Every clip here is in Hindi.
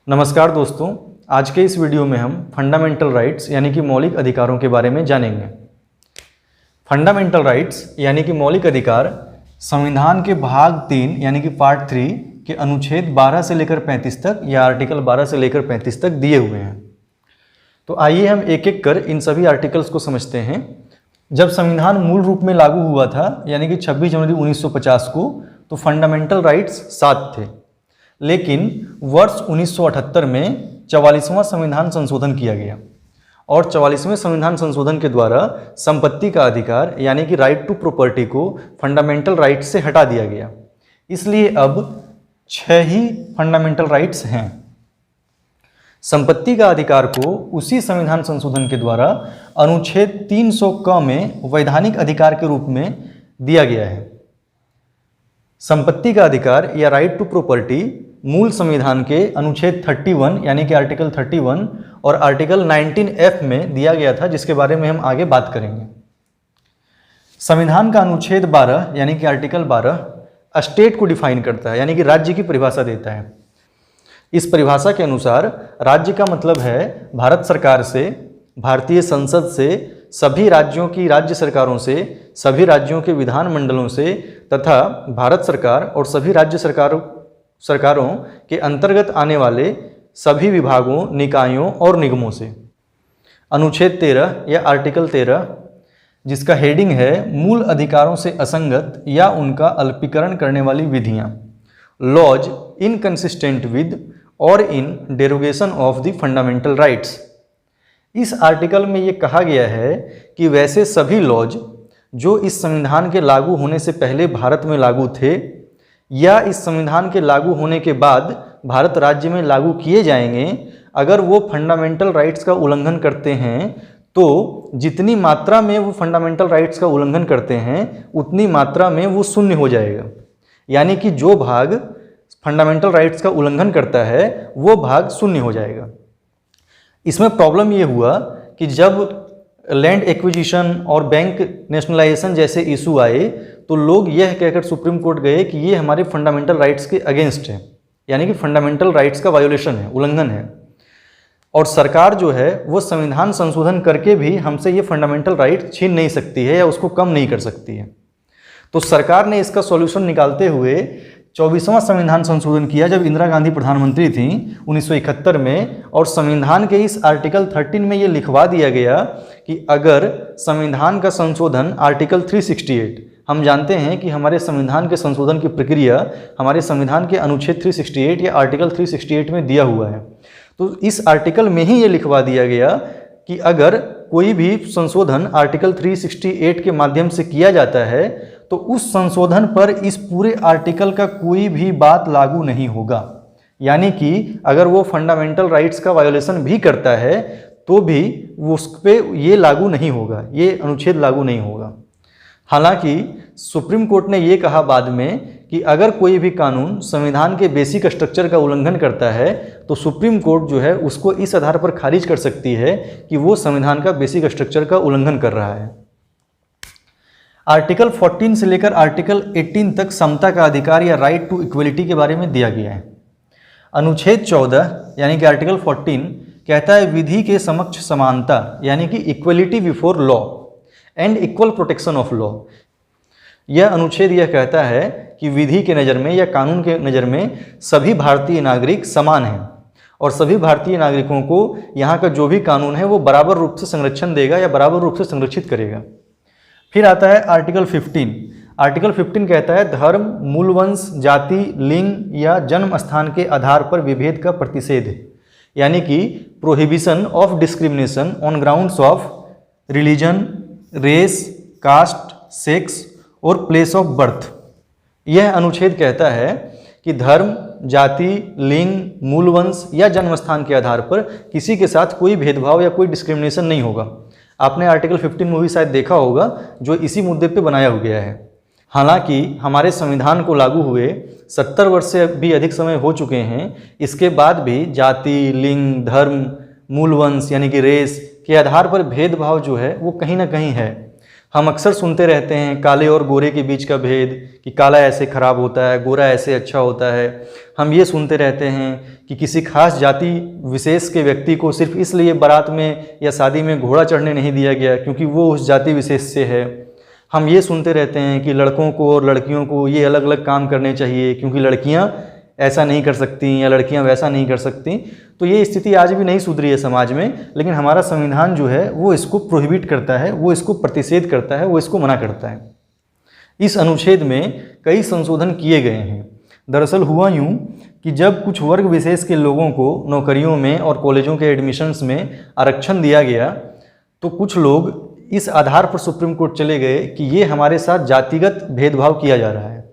नमस्कार दोस्तों, आज के इस वीडियो में हम फंडामेंटल राइट्स यानी कि मौलिक अधिकारों के बारे में जानेंगे। फंडामेंटल राइट्स यानी कि मौलिक अधिकार संविधान के भाग 3 यानी कि पार्ट 3 के अनुच्छेद 12 से लेकर 35 तक या आर्टिकल 12 से लेकर 35 तक दिए हुए हैं। तो आइए हम एक एक कर इन सभी आर्टिकल्स को समझते हैं। जब संविधान मूल रूप में लागू हुआ था यानी कि 26 जनवरी 1950 को, तो फंडामेंटल राइट्स 7 थे, लेकिन वर्ष 1978 में 44वां संविधान संशोधन किया गया और 44वें संविधान संशोधन के द्वारा संपत्ति का अधिकार यानी कि राइट टू प्रॉपर्टी को फंडामेंटल राइट्स से हटा दिया गया। इसलिए अब 6 ही फंडामेंटल राइट्स हैं। संपत्ति का अधिकार को उसी संविधान संशोधन के द्वारा अनुच्छेद 300 क में वैधानिक अधिकार के रूप में दिया गया है। संपत्ति का अधिकार या राइट टू प्रॉपर्टी मूल संविधान के अनुच्छेद 31 यानी कि आर्टिकल 31 और आर्टिकल 19F में दिया गया था, जिसके बारे में हम आगे बात करेंगे। संविधान का अनुच्छेद 12 यानी कि आर्टिकल 12 स्टेट को डिफाइन करता है यानी कि राज्य की परिभाषा देता है। इस परिभाषा के अनुसार राज्य का मतलब है भारत सरकार से, भारतीय संसद से, सभी राज्यों की राज्य सरकारों से, सभी राज्यों के विधानमंडलों से तथा भारत सरकार और सभी राज्य सरकारों के अंतर्गत आने वाले सभी विभागों, निकायों और निगमों से। अनुच्छेद 13 या आर्टिकल 13 जिसका हेडिंग है मूल अधिकारों से असंगत या उनका अल्पीकरण करने वाली विधियां, लॉज इनकंसिस्टेंट विद और in derogation of the fundamental rights. इस आर्टिकल में ये कहा गया है कि वैसे सभी लॉज जो इस संविधान के लागू होने से पहले भारत में लागू थे या इस संविधान के लागू होने के बाद भारत राज्य में लागू किए जाएंगे, अगर वो फंडामेंटल राइट्स का उल्लंघन करते हैं तो जितनी मात्रा में वो फंडामेंटल राइट्स का उल्लंघन करते हैं उतनी मात्रा में वो शून्य हो जाएगा। यानी कि जो भाग फंडामेंटल राइट्स का उल्लंघन करता है वो भाग शून्य हो जाएगा। इसमें प्रॉब्लम ये हुआ कि जब लैंड एक्विजिशन और बैंक नेशनलाइजेशन जैसे इशू आए तो लोग यह कहकर सुप्रीम कोर्ट गए कि ये हमारे फंडामेंटल राइट्स के अगेंस्ट है, यानी कि फंडामेंटल राइट्स का वायोलेशन है, उल्लंघन है। और सरकार जो है वो संविधान संशोधन करके भी हमसे ये फंडामेंटल राइट छीन नहीं सकती है या उसको कम नहीं कर सकती है। तो सरकार ने इसका सॉल्यूशन निकालते हुए 24वां संविधान संशोधन किया जब इंदिरा गांधी प्रधानमंत्री थी 1971 में, और संविधान के इस आर्टिकल 13 में ये लिखवा दिया गया कि अगर संविधान का संशोधन आर्टिकल 368, हम जानते हैं कि हमारे संविधान के संशोधन की प्रक्रिया हमारे संविधान के अनुच्छेद 368 या आर्टिकल 368 में दिया हुआ है। तो इस आर्टिकल में ही ये लिखवा दिया गया कि अगर कोई भी संशोधन आर्टिकल 368 के माध्यम से किया जाता है तो उस संशोधन पर इस पूरे आर्टिकल का कोई भी बात लागू नहीं होगा। यानी कि अगर वो फंडामेंटल राइट्स का वायोलेशन भी करता है तो भी उस पर ये लागू नहीं होगा, ये अनुच्छेद लागू नहीं होगा। हालांकि सुप्रीम कोर्ट ने ये कहा बाद में कि अगर कोई भी कानून संविधान के बेसिक स्ट्रक्चर का उल्लंघन करता है तो सुप्रीम कोर्ट जो है उसको इस आधार पर खारिज कर सकती है कि वो संविधान का बेसिक स्ट्रक्चर का उल्लंघन कर रहा है। आर्टिकल 14 से लेकर आर्टिकल 18 तक समता का अधिकार या राइट टू इक्वलिटी के बारे में दिया गया है। अनुच्छेद 14 यानी कि आर्टिकल 14 कहता है विधि के समक्ष समानता यानी कि equality before law and equal protection of law. यह अनुच्छेद यह कहता है कि विधि के नज़र में या कानून के नज़र में सभी भारतीय नागरिक समान हैं और सभी भारतीय नागरिकों को यहाँ का जो भी कानून है वो बराबर रूप से संरक्षण देगा या बराबर रूप से संरक्षित करेगा। फिर आता है आर्टिकल 15। आर्टिकल 15 कहता है धर्म, मूलवंश, जाति, लिंग या जन्म स्थान के आधार पर विभेद का प्रतिषेध, यानी कि prohibition of discrimination on grounds of religion, race, caste, sex और प्लेस ऑफ बर्थ। यह अनुच्छेद कहता है कि धर्म, जाति, लिंग, मूलवंश या जन्म स्थान के आधार पर किसी के साथ कोई भेदभाव या कोई डिस्क्रिमिनेशन नहीं होगा। आपने आर्टिकल 15 मूवी शायद देखा होगा जो इसी मुद्दे पे बनाया गया है। हालांकि हमारे संविधान को लागू हुए 70 वर्ष से भी अधिक समय हो चुके हैं, इसके बाद भी जाति, लिंग, धर्म, मूलवंश यानी कि रेस के आधार पर भेदभाव जो है वो कहीं ना कहीं है। हम अक्सर सुनते रहते हैं काले और गोरे के बीच का भेद, कि काला ऐसे खराब होता है, गोरा ऐसे अच्छा होता है। हम ये सुनते रहते हैं कि किसी खास जाति विशेष के व्यक्ति को सिर्फ इसलिए बारात में या शादी में घोड़ा चढ़ने नहीं दिया गया क्योंकि वो उस जाति विशेष से है। हम ये सुनते रहते हैं कि लड़कों को और लड़कियों को ये अलग अलग काम करने चाहिए क्योंकि लड़कियां ऐसा नहीं कर सकती या लड़कियां वैसा नहीं कर सकती। तो ये स्थिति आज भी नहीं सुधरी है समाज में, लेकिन हमारा संविधान जो है वो इसको प्रोहिबिट करता है, वो इसको प्रतिषेध करता है, वो इसको मना करता है। इस अनुच्छेद में कई संशोधन किए गए हैं। दरअसल हुआ यूँ कि जब कुछ वर्ग विशेष के लोगों को नौकरियों में और कॉलेजों के एडमिशन्स में आरक्षण दिया गया तो कुछ लोग इस आधार पर सुप्रीम कोर्ट चले गए कि ये हमारे साथ जातिगत भेदभाव किया जा रहा है।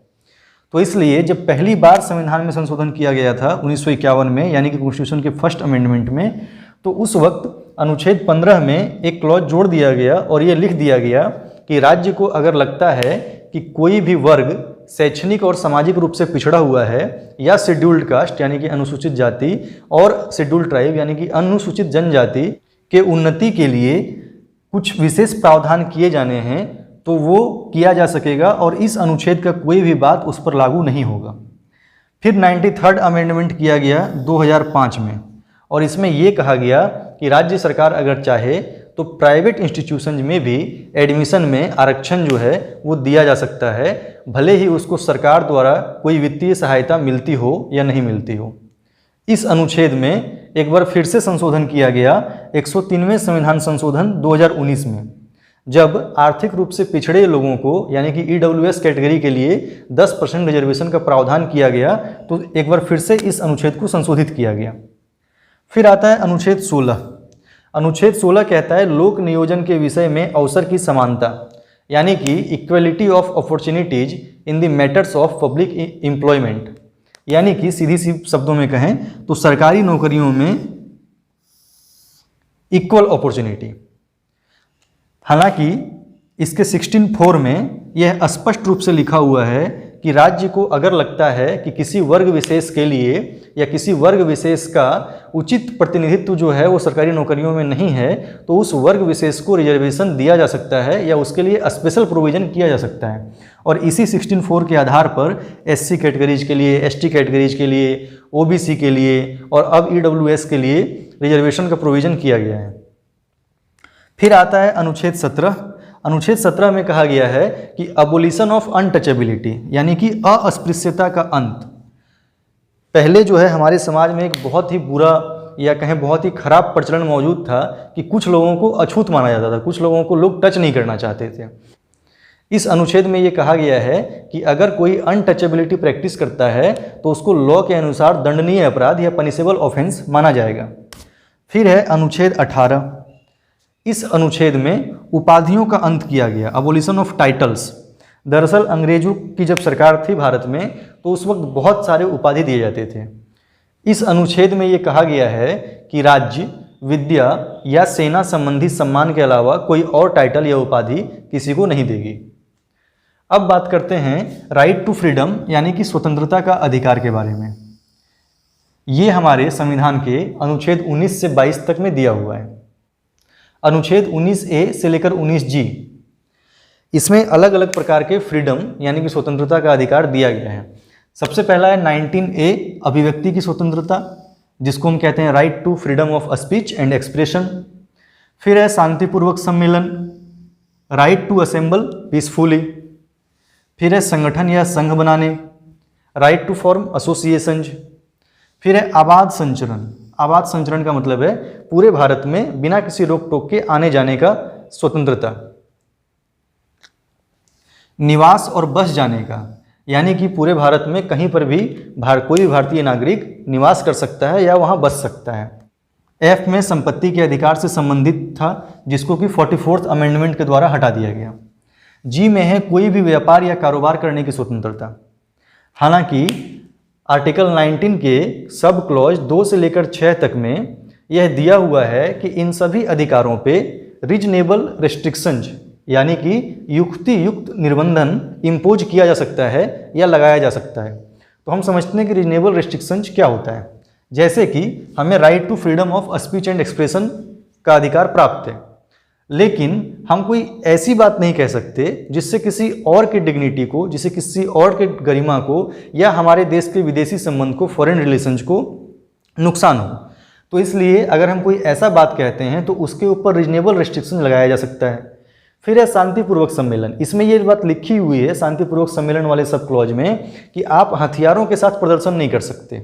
तो इसलिए जब पहली बार संविधान में संशोधन किया गया था 1951 में, यानी कि कॉन्स्टिट्यूशन के फर्स्ट अमेंडमेंट में, तो उस वक्त अनुच्छेद 15 में एक क्लॉज जोड़ दिया गया और ये लिख दिया गया कि राज्य को अगर लगता है कि कोई भी वर्ग शैक्षणिक और सामाजिक रूप से पिछड़ा हुआ है या शेड्यूल्ड कास्ट यानी कि अनुसूचित जाति और शेड्यूल्ड ट्राइब यानी कि अनुसूचित जनजाति के उन्नति के लिए कुछ विशेष प्रावधान किए जाने हैं तो वो किया जा सकेगा और इस अनुच्छेद का कोई भी बात उस पर लागू नहीं होगा। फिर 93rd अमेंडमेंट किया गया 2005 में और इसमें ये कहा गया कि राज्य सरकार अगर चाहे तो प्राइवेट इंस्टीट्यूशन में भी एडमिशन में आरक्षण जो है वो दिया जा सकता है, भले ही उसको सरकार द्वारा कोई वित्तीय सहायता मिलती हो या नहीं मिलती हो। इस अनुच्छेद में एक बार फिर से संशोधन किया गया 103वें संविधान संशोधन 2019 में, जब आर्थिक रूप से पिछड़े लोगों को यानी कि EWS कैटेगरी के लिए 10% रिजर्वेशन का प्रावधान किया गया तो एक बार फिर से इस अनुच्छेद को संशोधित किया गया। फिर आता है अनुच्छेद 16। अनुच्छेद 16 कहता है लोक नियोजन के विषय में अवसर की समानता यानी कि equality of opportunities in the matters of public employment, यानी कि सीधी सी शब्दों में कहें तो सरकारी नौकरियों में इक्वल अपॉर्चुनिटी। हालांकि इसके 16(4) में यह स्पष्ट रूप से लिखा हुआ है कि राज्य को अगर लगता है कि किसी वर्ग विशेष के लिए या किसी वर्ग विशेष का उचित प्रतिनिधित्व जो है वो सरकारी नौकरियों में नहीं है तो उस वर्ग विशेष को रिजर्वेशन दिया जा सकता है या उसके लिए स्पेशल प्रोविज़न किया जा सकता है। और इसी 16(4) के आधार पर SC कैटेगरीज के लिए, ST कैटेगरीज के लिए, OBC के लिए और अब EWS के लिए रिजर्वेशन का प्रोविज़न किया गया है। फिर आता है अनुच्छेद 17। अनुच्छेद 17 में कहा गया है कि अबोलिशन ऑफ अनटचेबिलिटी यानी कि अस्पृश्यता का अंत। पहले जो है हमारे समाज में एक बहुत ही बुरा या कहें बहुत ही खराब प्रचलन मौजूद था कि कुछ लोगों को अछूत माना जाता था, कुछ लोगों को लोग टच नहीं करना चाहते थे। इस अनुच्छेद में ये कहा गया है कि अगर कोई अनटचेबिलिटी प्रैक्टिस करता है तो उसको लॉ के अनुसार दंडनीय अपराध या पनिशेबल ऑफेंस माना जाएगा। फिर है अनुच्छेद 18। इस अनुच्छेद में उपाधियों का अंत किया गया, अबोलिशन ऑफ टाइटल्स। दरअसल अंग्रेजों की जब सरकार थी भारत में तो उस वक्त बहुत सारे उपाधि दिए जाते थे। इस अनुच्छेद में ये कहा गया है कि राज्य, विद्या या सेना संबंधी सम्मान के अलावा कोई और टाइटल या उपाधि किसी को नहीं देगी। अब बात करते हैं राइट टू फ्रीडम यानी कि स्वतंत्रता का अधिकार के बारे में। ये हमारे संविधान के अनुच्छेद 19 से 22 तक में दिया हुआ है। अनुच्छेद 19A से लेकर 19G, इसमें अलग अलग प्रकार के फ्रीडम यानी कि स्वतंत्रता का अधिकार दिया गया है। सबसे पहला है 19A अभिव्यक्ति की स्वतंत्रता, जिसको हम कहते हैं right to freedom of speech and expression. फिर है शांतिपूर्वक सम्मेलन, राइट टू असेंबल पीसफुली। फिर है संगठन या संघ बनाने, राइट टू फॉर्म एसोसिएशंस। फिर है आबाद संचरण। आबाद संचरण का मतलब है पूरे भारत में बिना किसी रोक टोक के आने जाने का स्वतंत्रता। निवास और बस जाने का, यानी कि पूरे भारत में कहीं पर भी कोई भी भारतीय नागरिक निवास कर सकता है या वहां बस सकता है। F में संपत्ति के अधिकार से संबंधित था, जिसको कि 44th अमेंडमेंट के द्वारा हटा दिया गया। G में है कोई भी व्यापार या कारोबार करने की स्वतंत्रता। हालांकि आर्टिकल 19 के सब क्लॉज 2 से लेकर 6 तक में यह दिया हुआ है कि इन सभी अधिकारों पे रीजनेबल रेस्ट्रिक्शंस यानी कि युक्ति युक्त निर्बंधन इम्पोज किया जा सकता है या लगाया जा सकता है। तो हम समझते हैं कि रीजनेबल रेस्ट्रिक्शंस क्या होता है। जैसे कि हमें right to freedom of speech and expression का अधिकार प्राप्त है, लेकिन हम कोई ऐसी बात नहीं कह सकते जिससे किसी और के डिग्निटी को, जिससे किसी और के गरिमा को या हमारे देश के विदेशी संबंध को, फॉरेन रिलेशंस को नुकसान हो। तो इसलिए अगर हम कोई ऐसा बात कहते हैं तो उसके ऊपर रीजनेबल रिस्ट्रिक्शन लगाया जा सकता है। फिर है शांतिपूर्वक सम्मेलन। इसमें ये बात लिखी हुई है शांतिपूर्वक सम्मेलन वाले सब क्लॉज में कि आप हथियारों के साथ प्रदर्शन नहीं कर सकते।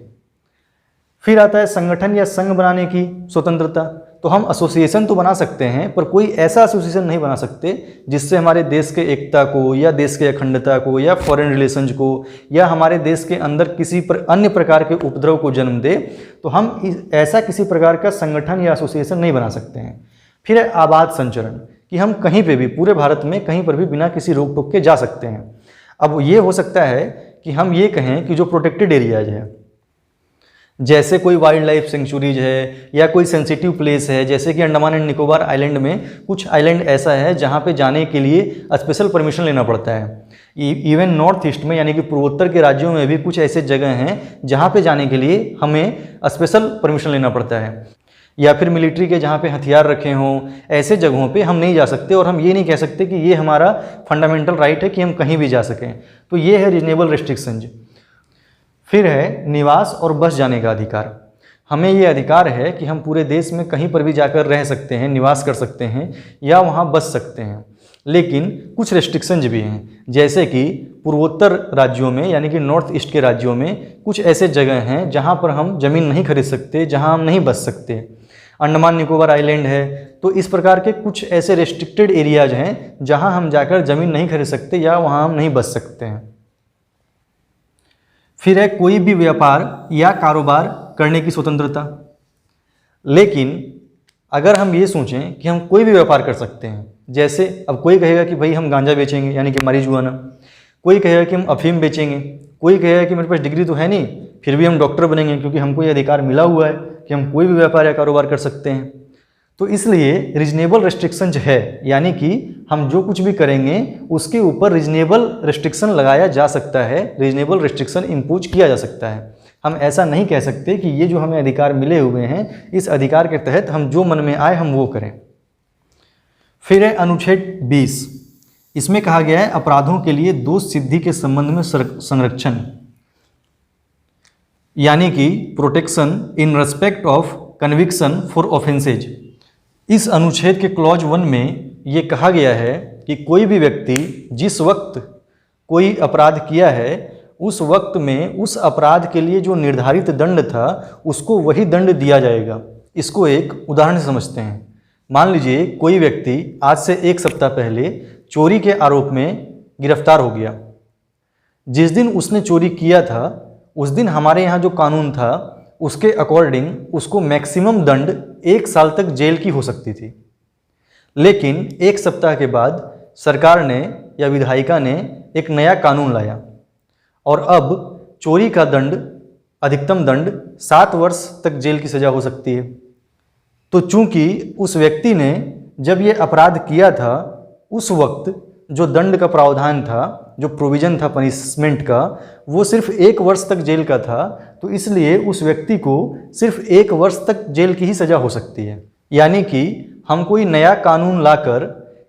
फिर आता है संगठन या संघ बनाने की स्वतंत्रता। तो हम एसोसिएशन तो बना सकते हैं पर कोई ऐसा एसोसिएशन नहीं बना सकते जिससे हमारे देश के एकता को या देश के अखंडता को या फॉरेन रिलेशंस को या हमारे देश के अंदर किसी अन्य प्रकार के उपद्रव को जन्म दे। तो हम ऐसा किसी प्रकार का संगठन या एसोसिएशन नहीं बना सकते हैं। फिर है आबाद संचरण कि हम कहीं पे भी, पूरे भारत में कहीं पर भी बिना किसी रोक टोक के जा सकते हैं। अब ये हो सकता है कि हम ये कहें कि जो प्रोटेक्टेड एरियाज है, जैसे कोई वाइल्ड लाइफ सेंचुरीज है या कोई सेंसिटिव प्लेस है, जैसे कि अंडमान एंड निकोबार आइलैंड में कुछ आइलैंड ऐसा है जहाँ पे जाने के लिए स्पेशल परमिशन लेना पड़ता है। इवन नॉर्थ ईस्ट में यानी कि पूर्वोत्तर के राज्यों में भी कुछ ऐसे जगह हैं जहाँ पे जाने के लिए हमें स्पेशल परमिशन लेना पड़ता है। या फिर मिलिट्री के जहाँ पे हथियार रखे हों, ऐसे जगहों पे हम नहीं जा सकते और हम ये नहीं कह सकते कि ये हमारा फंडामेंटल राइट है कि हम कहीं भी जा सकें। तो ये है रीजनेबल रिस्ट्रिक्शंस। फिर है निवास और बस जाने का अधिकार। हमें ये अधिकार है कि हम पूरे देश में कहीं पर भी जाकर रह सकते हैं, निवास कर सकते हैं या वहाँ बस सकते हैं। लेकिन कुछ रेस्ट्रिक्शंस भी हैं, जैसे कि पूर्वोत्तर राज्यों में यानी कि नॉर्थ ईस्ट के राज्यों में कुछ ऐसे जगह हैं जहाँ पर हम ज़मीन नहीं खरीद सकते, जहाँ हम नहीं बस सकते। अंडमान निकोबार आइलैंड है। तो इस प्रकार के कुछ ऐसे रेस्ट्रिक्टेड एरियाज हैं जहाँ हम जाकर ज़मीन नहीं खरीद सकते या वहाँ हम नहीं बस सकते हैं। फिर है कोई भी व्यापार या कारोबार करने की स्वतंत्रता। लेकिन अगर हम ये सोचें कि हम कोई भी व्यापार कर सकते हैं, जैसे अब कोई कहेगा कि भाई हम गांजा बेचेंगे यानी कि मारिजुआना, कोई कहेगा कि हम अफीम बेचेंगे, कोई कहेगा कि मेरे पास डिग्री तो है नहीं फिर भी हम डॉक्टर बनेंगे क्योंकि हमको ये अधिकार मिला हुआ है कि हम कोई भी व्यापार या कारोबार कर सकते हैं। तो इसलिए रीजनेबल रिस्ट्रिक्शंस है, यानी कि हम जो कुछ भी करेंगे उसके ऊपर रीजनेबल रिस्ट्रिक्शन लगाया जा सकता है, रीजनेबल रिस्ट्रिक्शन इम्पोज किया जा सकता है। हम ऐसा नहीं कह सकते कि ये जो हमें अधिकार मिले हुए हैं इस अधिकार के तहत हम जो मन में आए हम वो करें। फिर है अनुच्छेद 20। इसमें कहा गया है अपराधों के लिए दोष सिद्धि के संबंध में संरक्षण, यानी कि protection in respect of conviction for offences. इस अनुच्छेद के क्लॉज 1 में ये कहा गया है कि कोई भी व्यक्ति जिस वक्त कोई अपराध किया है उस वक्त में उस अपराध के लिए जो निर्धारित दंड था उसको वही दंड दिया जाएगा। इसको एक उदाहरण से समझते हैं। मान लीजिए कोई व्यक्ति आज से 1 सप्ताह पहले चोरी के आरोप में गिरफ्तार हो गया। जिस दिन उसने चोरी किया था उस दिन हमारे यहाँ जो कानून था उसके अकॉर्डिंग उसको मैक्सिमम दंड 1 साल तक जेल की हो सकती थी। लेकिन 1 सप्ताह के बाद सरकार ने या विधायिका ने एक नया कानून लाया और अब चोरी का दंड, अधिकतम दंड 7 वर्ष तक जेल की सज़ा हो सकती है। तो चूंकि उस व्यक्ति ने जब ये अपराध किया था उस वक्त जो दंड का प्रावधान था, जो प्रोविज़न था पनिशमेंट का, वो सिर्फ 1 वर्ष तक जेल का था। तो इसलिए उस व्यक्ति को सिर्फ 1 वर्ष तक जेल की ही सज़ा हो सकती है। यानी कि हम कोई नया कानून लाकर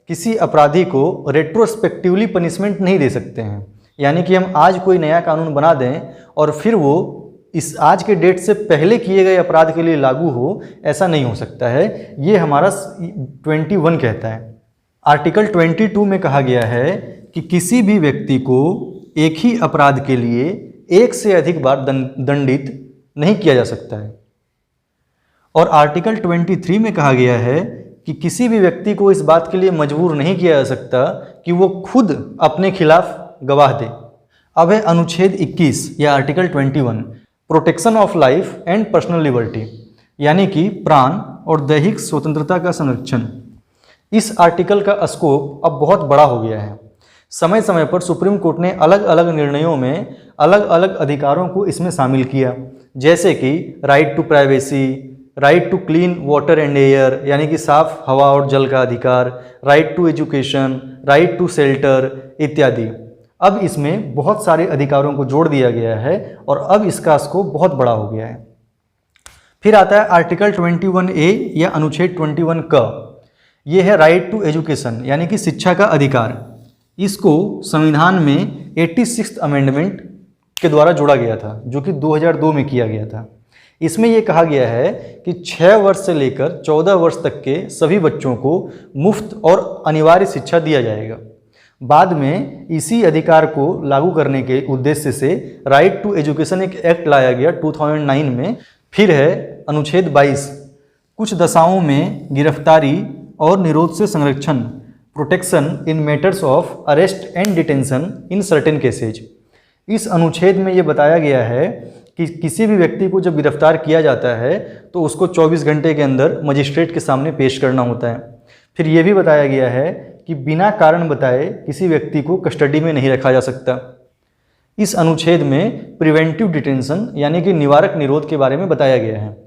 किसी अपराधी को रेट्रोस्पेक्टिवली पनिशमेंट नहीं दे सकते हैं। यानी कि हम आज कोई नया कानून बना दें और फिर वो इस आज के डेट से पहले किए गए अपराध के लिए लागू हो, ऐसा नहीं हो सकता है। ये हमारा 21 कहता है। आर्टिकल 22 में कहा गया है कि किसी भी व्यक्ति को एक ही अपराध के लिए 1 से अधिक बार दंडित नहीं किया जा सकता है। और आर्टिकल 23 में कहा गया है कि किसी भी व्यक्ति को इस बात के लिए मजबूर नहीं किया जा सकता कि वो खुद अपने खिलाफ गवाह दे। अब है अनुच्छेद 21 या article 21, protection of life and personal liberty, यानी कि प्राण और दैहिक स्वतंत्रता का संरक्षण। इस आर्टिकल का स्कोप अब बहुत बड़ा हो गया है। समय समय पर सुप्रीम कोर्ट ने अलग अलग निर्णयों में अलग अलग अधिकारों को इसमें शामिल किया, जैसे कि right to privacy, right to clean water and air यानी कि साफ हवा और जल का अधिकार, right to education, right to shelter इत्यादि। अब इसमें बहुत सारे अधिकारों को जोड़ दिया गया है और अब इसका स्कोप बहुत बड़ा हो गया है। फिर आता है आर्टिकल 21A या अनुच्छेद 21 क। ये है राइट टू एजुकेशन यानी कि शिक्षा का अधिकार। इसको संविधान में 86th अमेंडमेंट के द्वारा जोड़ा गया था, जो कि 2002 में किया गया था। इसमें यह कहा गया है कि 6 वर्ष से लेकर 14 वर्ष तक के सभी बच्चों को मुफ्त और अनिवार्य शिक्षा दिया जाएगा। बाद में इसी अधिकार को लागू करने के उद्देश्य से राइट टू एजुकेशन एक एक्ट लाया गया 2009 में। फिर है अनुच्छेद 22, कुछ दशाओं में गिरफ्तारी और निरोध से संरक्षण, protection in matters of arrest and detention in certain cases. इस अनुच्छेद में ये बताया गया है कि किसी भी व्यक्ति को जब गिरफ्तार किया जाता है तो उसको 24 घंटे के अंदर मजिस्ट्रेट के सामने पेश करना होता है। फिर ये भी बताया गया है कि बिना कारण बताए किसी व्यक्ति को कस्टडी में नहीं रखा जा सकता। इस अनुच्छेद में प्रिवेंटिव डिटेंशन यानी कि निवारक निरोध के बारे में बताया गया है।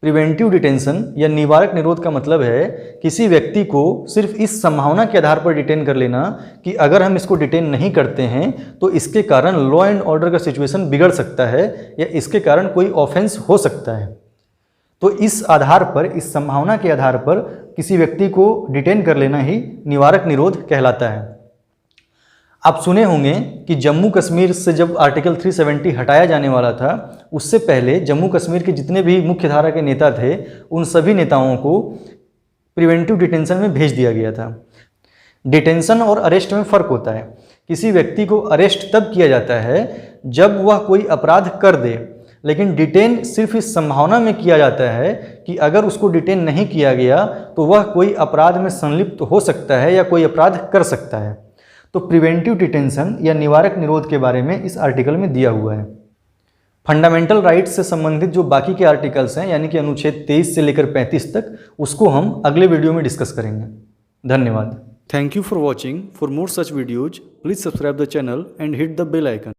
प्रिवेंटिव डिटेंशन या निवारक निरोध का मतलब है किसी व्यक्ति को सिर्फ इस संभावना के आधार पर डिटेन कर लेना कि अगर हम इसको डिटेन नहीं करते हैं तो इसके कारण लॉ एंड ऑर्डर का सिचुएशन बिगड़ सकता है या इसके कारण कोई ऑफेंस हो सकता है। तो इस आधार पर, इस संभावना के आधार पर किसी व्यक्ति को डिटेन कर लेना ही निवारक निरोध कहलाता है। आप सुने होंगे कि जम्मू कश्मीर से जब आर्टिकल 370 हटाया जाने वाला था, उससे पहले जम्मू कश्मीर के जितने भी मुख्य धारा के नेता थे उन सभी नेताओं को प्रिवेंटिव डिटेंशन में भेज दिया गया था। डिटेंशन और अरेस्ट में फ़र्क होता है। किसी व्यक्ति को अरेस्ट तब किया जाता है जब वह कोई अपराध कर दे, लेकिन डिटेन सिर्फ इस संभावना में किया जाता है कि अगर उसको डिटेन नहीं किया गया तो वह कोई अपराध में संलिप्त हो सकता है या कोई अपराध कर सकता है। तो प्रिवेंटिव डिटेंशन या निवारक निरोध के बारे में इस आर्टिकल में दिया हुआ है। फंडामेंटल राइट्स से संबंधित जो बाकी के आर्टिकल्स हैं यानी कि अनुच्छेद 23 से लेकर 35 तक, उसको हम अगले वीडियो में डिस्कस करेंगे। धन्यवाद। Thank you for watching. For more such videos please subscribe the channel and hit the bell icon.